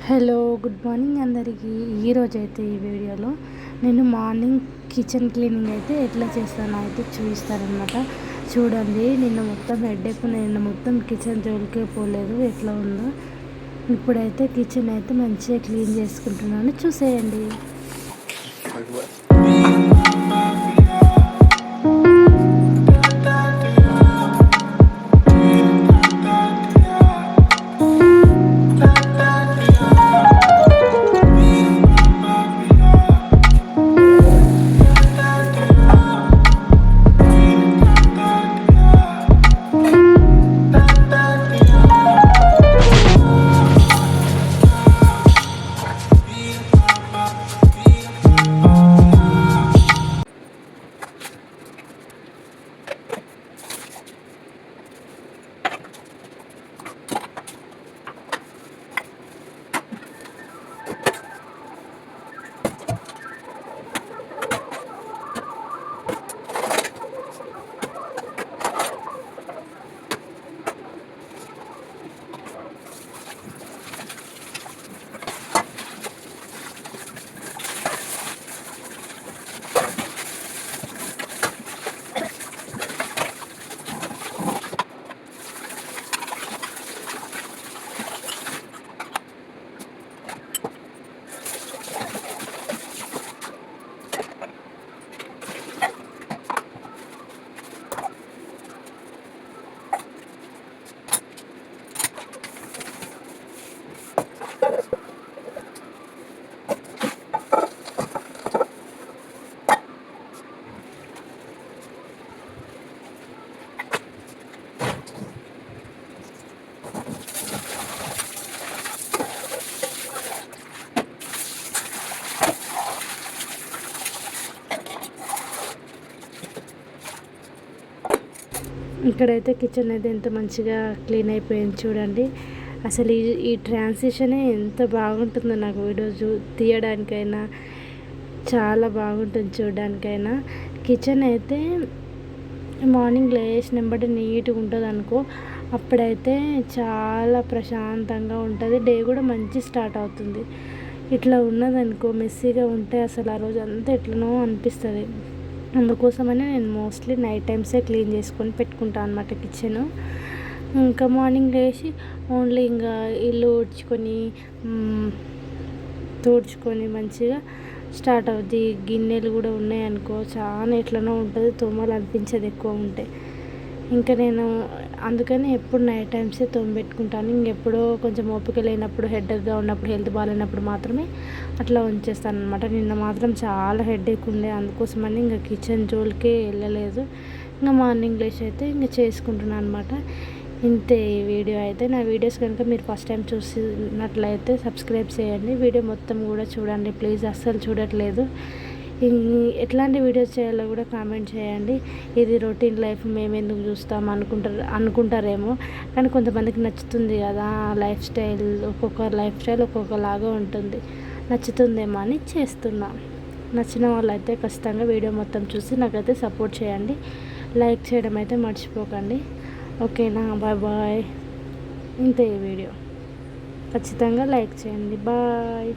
Hello, good morning అందరికీ. ఈరోజైతే ఈ వీడియోలో నేను మార్నింగ్ కిచెన్ క్లీనింగ్ అయితే ఎట్లా చేస్తానో అయితే చూపిస్తానమాట. చూడండి, నిన్న మొత్తం హెడేక్, నిన్న మొత్తం కిచెన్ జోలికే పోలేదు. ఎట్లా ఉందో ఇప్పుడైతే కిచెన్ అయితే మంచిగా క్లీన్ చేసుకుంటున్నాను, చూసేయండి. ఇక్కడైతే కిచెన్ అయితే ఎంత మంచిగా క్లీన్ అయిపోయింది చూడండి. అసలు ఈ ట్రాన్సిషనే ఎంత బాగుంటుందో నాకు వీడియో తీయడానికైనా చాలా బాగుంటుంది, చూడడానికైనా. కిచెన్ అయితే మార్నింగ్ లేచినంబటి నీట్గా ఉంటుంది అనుకో, అప్పుడైతే చాలా ప్రశాంతంగా ఉంటుంది, డే కూడా మంచి స్టార్ట్ అవుతుంది. ఇట్లా ఉన్నదనుకో, మెస్సీగా ఉంటే అసలు ఆ రోజు అంతా ఎట్లనో అనిపిస్తుంది. అందుకోసమని నేను మోస్ట్లీ నైట్ టైమ్సే క్లీన్ చేసుకొని పెట్టుకుంటాను అనమాట కిచెను. ఇంకా మార్నింగ్ లేచి ఓన్లీ ఇంకా ఇల్లు తుడుచుకొని మంచిగా స్టార్ట్ అవుద్ది. గిన్నెలు కూడా ఉన్నాయనుకో, చాలా ఎట్లనో ఉంటుంది, తోమాలి అనిపించదు ఎక్కువ ఉంటే. ఇంకా నేను అందుకని ఎప్పుడు నైట్ టైమ్సే తోమబెట్టుకుంటాను. ఇంకెప్పుడో కొంచెం ఓపిక లేనప్పుడు, హెడేక్గా ఉన్నప్పుడు, హెల్త్ బాగాలేనప్పుడు మాత్రమే అట్లా ఉంచేస్తాను అనమాట. నిన్న మాత్రం చాలా హెడేక్ ఉండే, అందుకోసమని ఇంకా కిచెన్ జోలికే వెళ్ళలేదు. ఇంకా మార్నింగ్ లేచి అయితే ఇంకా చేసుకుంటున్నాను అనమాట. ఇంతే ఈ వీడియో అయితే. నా వీడియోస్ కనుక మీరు ఫస్ట్ టైం చూసినట్లయితే సబ్స్క్రైబ్ చేయండి, వీడియో మొత్తం కూడా చూడండి ప్లీజ్. అస్సలు చూడట్లేదు, ఎట్లాంటి వీడియోస్ చేయాలో కూడా కామెంట్ చేయండి. ఇది రొటీన్ లైఫ్, మేము ఎందుకు చూస్తాం అనుకుంటారేమో, కానీ కొంతమందికి నచ్చుతుంది కదా లైఫ్ స్టైల్. ఒక్కొక్క లైఫ్ స్టైల్ ఒక్కొక్కలాగా ఉంటుంది, నచ్చుతుందేమో అని చేస్తున్నా. నచ్చిన వాళ్ళైతే ఖచ్చితంగా వీడియో మొత్తం చూసి నాకైతే సపోర్ట్ చేయండి, లైక్ చేయడం అయితే మర్చిపోకండి. ఓకేనా, బాయ్ బాయ్. ఇంతే ఈ వీడియో, ఖచ్చితంగా లైక్ చేయండి. బాయ్.